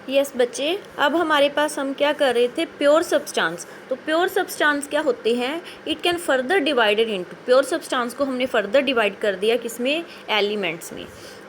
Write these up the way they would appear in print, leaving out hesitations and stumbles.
Yes बच्चे, अब हमारे पास हम क्या कर रहे थे, प्योर सब्सटेंस। तो प्योर सब्सटेंस क्या होते हैं, it can further divided into, pure substance को हमने फर्दर डिवाइड कर दिया किसमें, एलिमेंट्स में।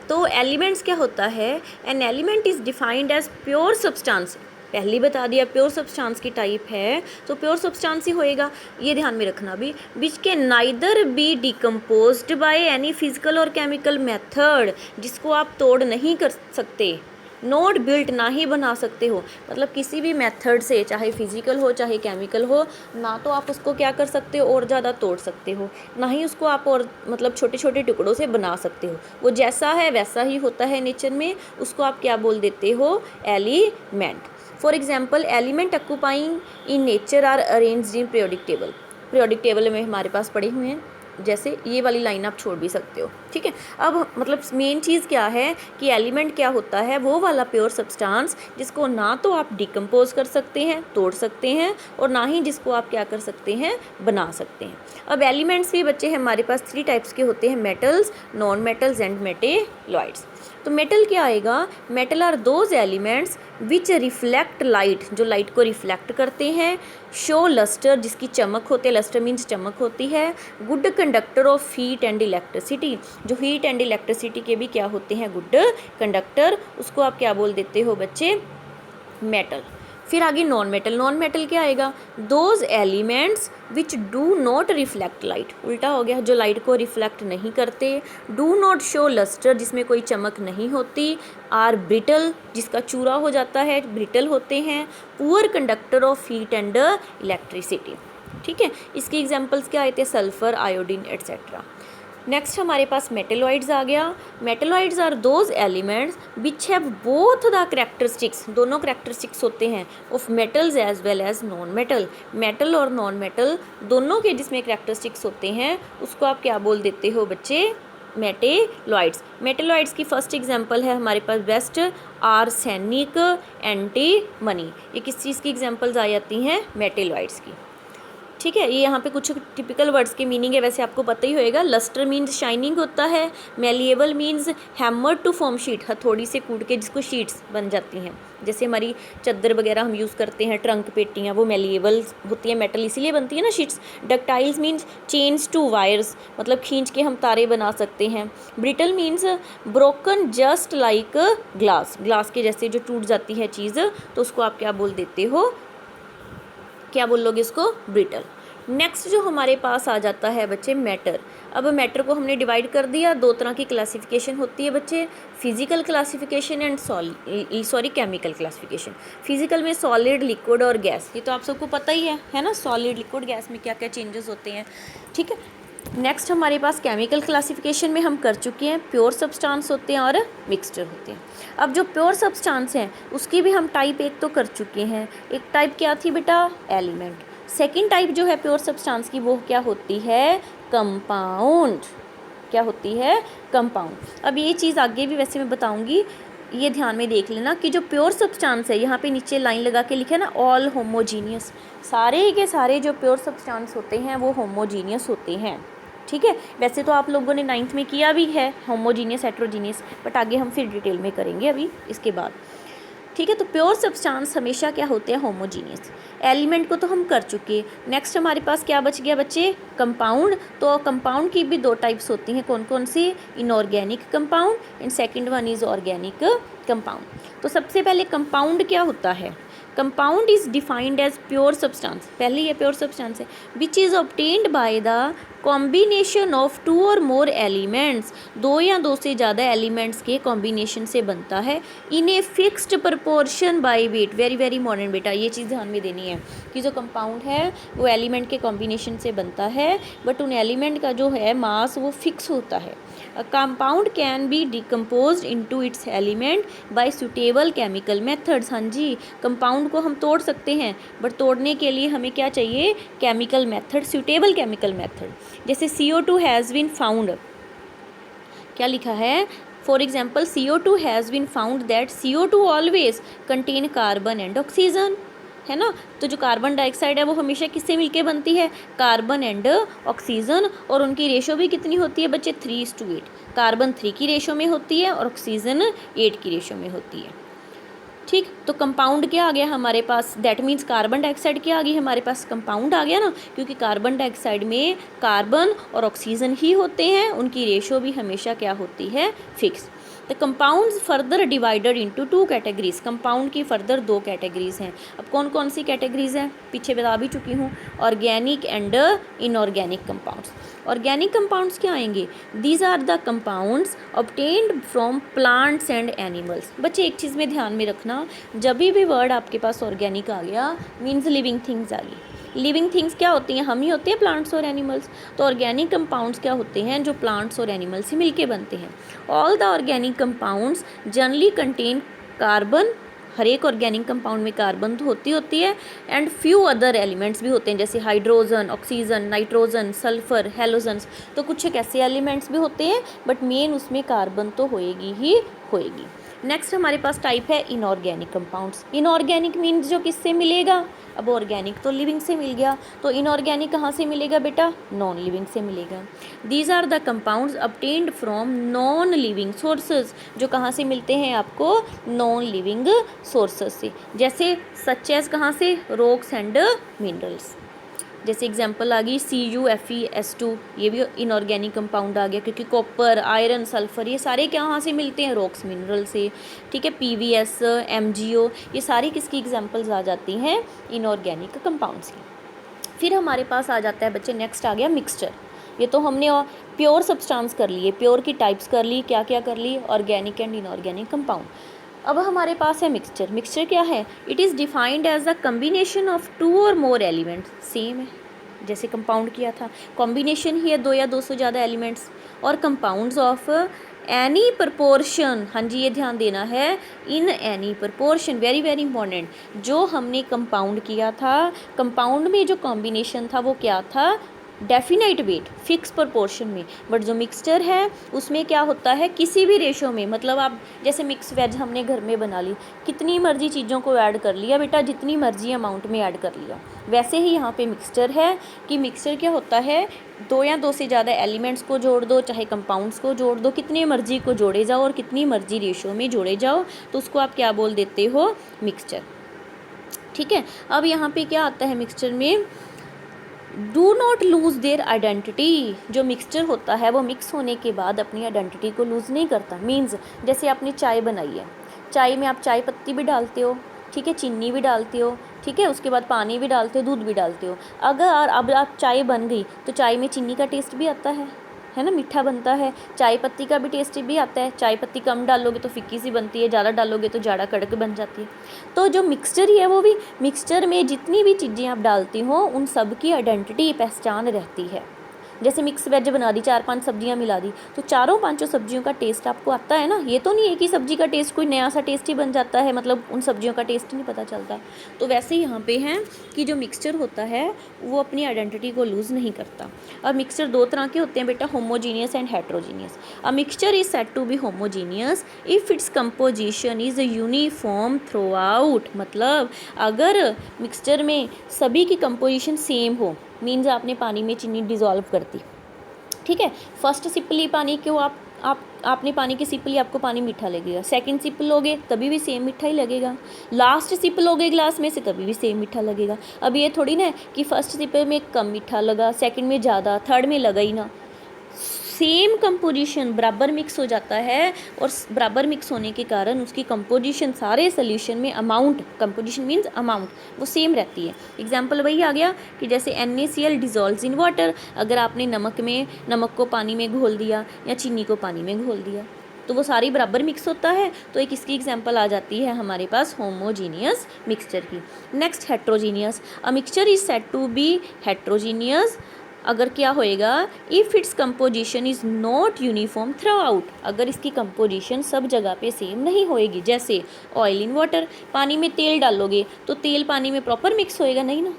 तो एलिमेंट्स क्या होता है, an element is defined as pure substance, पहले ही बता दिया प्योर सब्सटेंस की टाइप है तो प्योर सब्सटेंस ही होएगा, ये ध्यान में रखना भी, which can neither be decomposed by any physical और केमिकल मेथड, जिसको आप तोड़ नहीं कर सकते, नोट बिल्ट ना ही बना सकते हो, मतलब किसी भी मेथड से, चाहे फिजिकल हो चाहे केमिकल हो, ना तो आप उसको क्या कर सकते हो और ज़्यादा तोड़ सकते हो, ना ही उसको आप और मतलब छोटे छोटे टुकड़ों से बना सकते हो, वो जैसा है वैसा ही होता है नेचर में, उसको आप क्या बोल देते हो, element. For example element occupying in nature are arranged in periodic table, periodic table में हमारे पास पड़े हुए हैं, जैसे ये वाली लाइन आप छोड़ भी सकते हो, ठीक है। अब मतलब मेन चीज़ क्या है कि एलिमेंट क्या होता है, वो वाला प्योर सब्सटेंस जिसको ना तो आप डिकम्पोज कर सकते हैं, तोड़ सकते हैं, और ना ही जिसको आप क्या कर सकते हैं, बना सकते हैं। अब एलिमेंट्स भी बच्चे हमारे पास 3 टाइप्स के होते हैं, metals, non metals and metalloids. तो मेटल क्या आएगा, metal are those elements which reflect light, जो लाइट को रिफ्लेक्ट करते हैं, शो लस्टर, जिसकी चमक होती है, लस्टर मीन्स चमक होती है, good conductor of heat and electricity, जो हीट एंड इलेक्ट्रिसिटी के भी क्या होते हैं, गुड कंडक्टर, उसको आप क्या बोल देते हो बच्चे, मेटल। फिर आगे नॉन मेटल, नॉन मेटल क्या आएगा, those elements which do not reflect light, उल्टा हो गया, जो लाइट को रिफ्लेक्ट नहीं करते, डू नॉट शो लस्टर, जिसमें कोई चमक नहीं होती, आर ब्रिटल, जिसका चूरा हो जाता है, ब्रिटल होते हैं, poor conductor of heat and electricity, ठीक है। इसके एग्जाम्पल्स क्या आए थे, सल्फर, आयोडीन एट्सेट्रा। नेक्स्ट हमारे पास मेटेलॉइड्स आ गया, metalloids are those elements which have both the characteristics, दोनों करेक्टरिस्टिक्स होते हैं, of metals as well as non metal, metal और नॉन मेटल दोनों के जिसमें करेक्टरिस्टिक्स होते हैं, उसको आप क्या बोल देते हो बच्चे, मेटेलॉइड्स। मेटेलॉइड्स की फर्स्ट एग्जांपल है हमारे पास बेस्ट, आर्सेनिक, एंटीमनी, ये किस चीज़ की एग्जांपल्स आ जाती हैं, मेटेलॉइड्स की, ठीक है। ये यहाँ पे कुछ टिपिकल वर्ड्स के मीनिंग है, वैसे आपको पता ही होएगा, लस्टर मीन्स शाइनिंग होता है, malleable means hammer to form sheet, हथौड़ी से कूट के जिसको शीट्स बन जाती हैं, जैसे हमारी चादर वगैरह हम यूज़ करते हैं, ट्रंक पेटियाँ, वो मेलिएबल होती है, मेटल इसीलिए बनती है ना sheets. Ductiles means chains to wires, मतलब खींच के हम तारे बना सकते हैं। Brittle means broken just like glass, glass के जैसे जो टूट जाती है चीज़, तो उसको आप क्या बोल देते हो, क्या बोलोगे इसको, ब्रिटल। नेक्स्ट जो हमारे पास आ जाता है बच्चे, मैटर। अब मैटर को हमने डिवाइड कर दिया, 2 तरह की क्लासिफिकेशन होती है बच्चे, physical classification and chemical classification. Physical में सॉलिड, लिक्विड और गैस, ये तो आप सबको पता ही है ना, सॉलिड, लिक्विड, गैस में क्या क्या चेंजेस होते हैं, ठीक है। नेक्स्ट हमारे पास केमिकल क्लासिफिकेशन में हम कर चुके हैं, प्योर सब्सटेंस होते हैं और मिक्सचर होते हैं। अब जो प्योर सब्सटेंस हैं उसकी भी हम टाइप एक तो कर चुके हैं, एक टाइप क्या थी बेटा, एलिमेंट। सेकंड टाइप जो है प्योर सब्सटेंस की, वो क्या होती है, कंपाउंड, क्या होती है, कंपाउंड। अब ये चीज़ आगे भी वैसे मैं बताऊंगी, ये ध्यान में देख लेना कि जो प्योर सब्सटेंस है, यहाँ पे नीचे लाइन लगा के लिखा है ना, ऑल होमोजीनियस, सारे के सारे जो प्योर सब्सटेंस होते हैं वो होमोजीनियस होते हैं, ठीक है। वैसे तो आप लोगों ने 9th में किया भी है होमोजीनियस, हेट्रोजीनियस, बट आगे हम फिर डिटेल में करेंगे अभी इसके बाद, ठीक है। तो प्योर सब्सटेंस हमेशा क्या होते हैं, होमोजीनियस। एलिमेंट को तो हम कर चुके। नेक्स्ट हमारे पास क्या बच गया बच्चे, कंपाउंड। तो कंपाउंड की भी 2 टाइप्स होती हैं, कौन कौन सी, inorganic compound and second one is organic compound. तो सबसे पहले कंपाउंड क्या होता है, compound is defined as pure substance, पहले ये प्योर सब्सटेंस है, which is obtained by the combination of 2 और मोर एलिमेंट्स, 2 या 2 से ज़्यादा एलिमेंट्स के कॉम्बिनेशन से बनता है, in a fixed proportion by weight, very very modern बेटा, ये चीज़ ध्यान में देनी है कि जो कंपाउंड है वो एलिमेंट के कॉम्बिनेशन से बनता है, बट उन एलिमेंट का जो है मास वो फिक्स होता है। A compound can be decomposed into its element by suitable chemical methods। हाँ जी, कंपाउंड को हम तोड़ सकते हैं, बट तोड़ने के लिए हमें क्या चाहिए, chemical method, suitable chemical method. जैसे CO2 हैज़ बीन फाउंड, क्या लिखा है, for example CO2 has been found that CO2 always contain carbon and oxygen, है ना। तो जो कार्बन डाइऑक्साइड है वो हमेशा किससे मिलके बनती है, कार्बन एंड ऑक्सीजन, और उनकी रेशो भी कितनी होती है बच्चे, 3:8, कार्बन 3 की रेशो में होती है और ऑक्सीजन 8 की रेशो में होती है। ठीक। तो कंपाउंड क्या आ गया हमारे पास, दैट मीन्स कार्बन डाइऑक्साइड क्या आ गई हमारे पास, कंपाउंड आ गया ना, क्योंकि कार्बन डाइऑक्साइड में कार्बन और ऑक्सीजन ही होते हैं, उनकी रेशो भी हमेशा क्या होती है, fix. The compounds further divided into 2 categories, compound की फर्दर 2 कैटेगरीज हैं। अब कौन कौन सी कैटेगरीज हैं, पीछे बता भी चुकी हूँ, organic and inorganic compounds. Organic compounds क्या आएंगे, these are the compounds obtained from plants and animals. बच्चे एक चीज़ में ध्यान में रखना, जब भी वर्ड आपके पास ऑर्गेनिक आ गया मीन्स लिविंग थिंग्स आ गई। लिविंग थिंग्स क्या होती हैं, हम ही होते हैं, प्लांट्स और एनिमल्स। तो ऑर्गेनिक कंपाउंड्स क्या होते हैं, जो प्लांट्स और एनिमल्स से मिलके बनते हैं। All the organic compounds generally contain carbon, हर एक ऑर्गेनिक कंपाउंड में कार्बन तो होती है, एंड फ्यू अदर एलिमेंट्स भी होते हैं, जैसे hydrogen, oxygen, nitrogen, sulphur, halogens. तो कुछ एक ऐसे एलिमेंट्स भी होते हैं, बट मेन उसमें कार्बन तो होएगी ही होएगी। नेक्स्ट हमारे पास टाइप है इनऑर्गेनिक कंपाउंड्स। इनऑर्गेनिक मीन्स जो किससे मिलेगा, अब ऑर्गेनिक तो लिविंग से मिल गया, तो इनऑर्गेनिक कहाँ से मिलेगा बेटा, नॉन लिविंग से मिलेगा। These are the compounds obtained from non living sources, जो कहाँ से मिलते हैं आपको, नॉन लिविंग सोर्सेज से, जैसे सच एज कहाँ से, रॉक्स एंड मिनरल्स। जैसे एग्जांपल आ गई CuFeS2, ये भी इनऑर्गेनिक कंपाउंड आ गया, क्योंकि कॉपर, आयरन, सल्फर ये सारे कहाँ से मिलते हैं, रॉक्स मिनरल से। ठीक है, PVS, MgO ये सारी किसकी एग्जांपल्स आ जाती हैं, इनऑर्गेनिक कंपाउंड्स की। फिर हमारे पास आ जाता है बच्चे, नेक्स्ट आ गया मिक्सचर। ये तो हमने प्योर सब्सटेंस कर लिए, प्योर की टाइप्स कर ली, क्या क्या कर ली, ऑर्गेनिक एंड इनऑर्गेनिक कंपाउंड। अब हमारे पास है मिक्सचर। मिक्सचर क्या है, it is defined as the combination of 2 और मोर एलिमेंट्स। सेम है जैसे कंपाउंड किया था, कॉम्बिनेशन ही है 2 या 2 से ज़्यादा एलिमेंट्स, और कंपाउंड्स ऑफ एनी प्रपोर्शन, हाँ जी ये ध्यान देना है, in any proportion, very very important. जो हमने कंपाउंड किया था, कंपाउंड में जो कॉम्बिनेशन था वो क्या था, डेफिनेट वेट, फिक्स प्रोपोर्शन में। बट जो मिक्सचर है उसमें क्या होता है, किसी भी रेशो में, मतलब आप जैसे मिक्स वेज हमने घर में बना ली, कितनी मर्जी चीज़ों को ऐड कर लिया बेटा, जितनी मर्जी अमाउंट में ऐड कर लिया। वैसे ही यहाँ पे मिक्सचर है कि मिक्सचर क्या होता है, 2 या 2 से ज़्यादा एलिमेंट्स को जोड़ दो, चाहे कंपाउंड्स को जोड़ दो, कितनी मर्जी को जोड़े जाओ और कितनी मर्जी रेशो में जोड़े जाओ, तो उसको आप क्या बोल देते हो, मिक्सचर। ठीक है, अब यहाँ पे क्या आता है मिक्सचर में, do not lose their identity. जो मिक्सचर होता है वो मिक्स होने के बाद अपनी आइडेंटिटी को लूज़ नहीं करता। मीन्स जैसे आपने चाय बनाई है, चाय में आप चाय पत्ती भी डालते हो, ठीक है, चीनी भी डालते हो, ठीक है, उसके बाद पानी भी डालते हो, दूध भी डालते हो। अगर अब आप चाय बन गई तो चाय में चीनी का टेस्ट भी आता है ना, मीठा बनता है, चाय पत्ती का भी टेस्ट भी आता है। चाय पत्ती कम डालोगे तो फिक्की सी बनती है, ज़्यादा डालोगे तो जाड़ा कड़क बन जाती है। तो जो मिक्सचर ही है वो भी, मिक्सचर में जितनी भी चीज़ें आप डालती हो उन सब की आइडेंटिटी, पहचान रहती है। जैसे मिक्स वेज बना दी, 4-5 सब्जियां मिला दी, तो चारों पांचों सब्जियों का टेस्ट आपको आता है ना। ये तो नहीं है कि सब्जी का टेस्ट कोई नया सा टेस्ट ही बन जाता है, मतलब उन सब्जियों का टेस्ट ही नहीं पता चलता। तो वैसे ही यहाँ पे हैं कि जो मिक्सचर होता है वो अपनी आइडेंटिटी को लूज़ नहीं करता। और मिक्सचर 2 तरह के होते हैं बेटा, homogeneous and heterogeneous. A mixture is said to be homogeneous if its composition is uniform throughout. मतलब अगर मिक्सचर में सभी की कंपोजिशन सेम हो, मीन्स आपने पानी में चीनी डिज़ोल्व कर दी, ठीक है, फर्स्ट सिप ली पानी को, आपने पानी की सिप ली, आपको पानी मीठा लगेगा। सेकंड सिप लोगे तभी भी सेम मीठा ही लगेगा। लास्ट सिप लोगे ग्लास में से तभी भी सेम मीठा लगेगा। अब ये थोड़ी ना कि फर्स्ट सिप में कम मीठा लगा, सेकंड में ज़्यादा, थर्ड में लगा ही ना। सेम कंपोजिशन बराबर मिक्स हो जाता है, और बराबर मिक्स होने के कारण उसकी कंपोजिशन सारे सोल्यूशन में अमाउंट, कंपोजिशन मीन्स अमाउंट, वो सेम रहती है। एग्जांपल वही आ गया कि जैसे NaCl डिज़ोल्व्स इन वाटर। अगर आपने नमक को पानी में घोल दिया या चीनी को पानी में घोल दिया तो वो सारी बराबर मिक्स होता है। तो एक इसकी एग्जांपल आ जाती है हमारे पास होमोजीनियस मिक्सचर की। Next heterogeneous. A mixture is said to be heterogeneous अगर क्या होएगा, if its composition is not uniform throughout. अगर इसकी कंपोजिशन सब जगह पे सेम नहीं होएगी, जैसे ऑयल इन वाटर, पानी में तेल डालोगे तो तेल पानी में प्रॉपर मिक्स होएगा नहीं ना,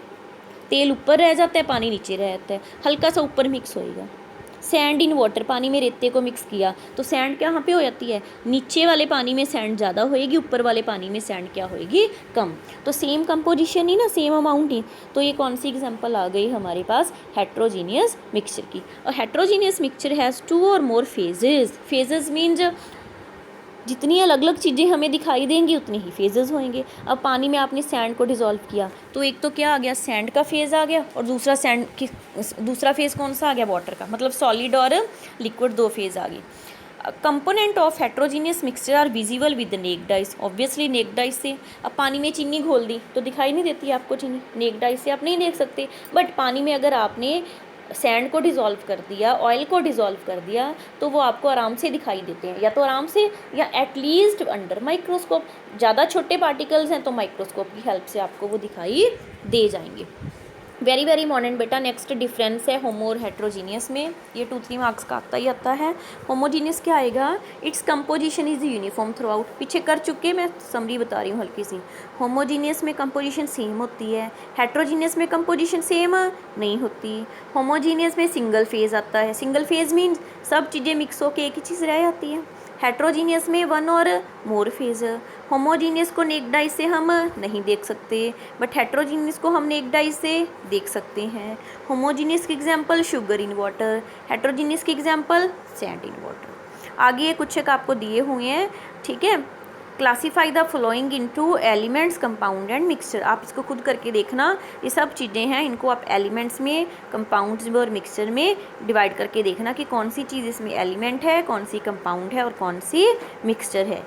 तेल ऊपर रह जाता है, पानी नीचे रहता है, हल्का सा ऊपर मिक्स होएगा। सैंड इन वाटर, पानी में रेते को मिक्स किया तो सैंड कहाँ पे हो जाती है, नीचे वाले पानी में सैंड ज़्यादा होएगी, ऊपर वाले पानी में सैंड क्या होएगी, कम। तो सेम कंपोजिशन ही ना, सेम अमाउंट ही। तो ये कौन सी एग्जांपल आ गई हमारे पास, हेट्रोजीनियस मिक्सचर की। और हेट्रोजीनियस मिक्सचर हैज़ 2 और मोर फेजेस। फेजेस मीन्स जितनी अलग अलग चीज़ें हमें दिखाई देंगी उतने ही फेजेस होंगे। अब पानी में आपने सैंड को डिज़ोल्व किया तो एक तो क्या आ गया, सैंड का फेज़ आ गया, और दूसरा फेज़ कौन सा आ गया, वाटर का। मतलब सॉलिड और लिक्विड दो फेज़ आ गए। Component of heterogeneous mixture are visible with naked eyes. Obviously naked eyes से, अब पानी में चीनी घोल दी तो दिखाई नहीं देती आपको चीनी, नेक्ड आइज से आप नहीं देख सकते। बट पानी में अगर आपने सैंड को डिज़ोल्व कर दिया, ऑयल को डिज़ोल्व कर दिया, तो वो आपको आराम से दिखाई देते हैं, या तो आराम से या एटलीस्ट अंडर माइक्रोस्कोप। ज़्यादा छोटे पार्टिकल्स हैं तो माइक्रोस्कोप की हेल्प से आपको वो दिखाई दे जाएंगे। वेरी वेरी इंपॉर्टेंट बेटा। नेक्स्ट डिफरेंस है होमो और हेट्रोजीनियस में, ये 2-3 मार्क्स का आता ही आता है। होमोजीनियस क्या आएगा, it's composition is uniform through out. पीछे कर चुके, मैं समरी बता रही हूँ हल्की सी। होमोजीनियस में कंपोजिशन सेम होती है, हेट्रोजीनियस में कंपोजिशन सेम नहीं होती। होमोजीनियस में सिंगल फेज़ आता है, सिंगल फेज़ मीन्स सब चीज़ें मिक्स होकर एक ही चीज़ रह जाती है। हेट्रोजीनियस में वन और मोर फेज। होमोजीनियस को नेक्ड आइज से हम नहीं देख सकते, बट हेट्रोजीनियस को हम नेक्ड आइज से देख सकते हैं। होमोजीनियस की example sugar in water, heterogeneous की एग्जांपल सैंड इन वाटर। आगे कुछ एक आपको दिए हुए हैं, ठीक है। Classify the flowing into elements, compound and mixture. आप इसको खुद करके देखना, ये सब चीज़ें हैं, इनको आप एलिमेंट्स में, कंपाउंड्स में और मिक्सचर में डिवाइड करके देखना कि कौन सी चीज़ इसमें एलिमेंट है, कौन सी कंपाउंड है और कौन सी मिक्सचर है।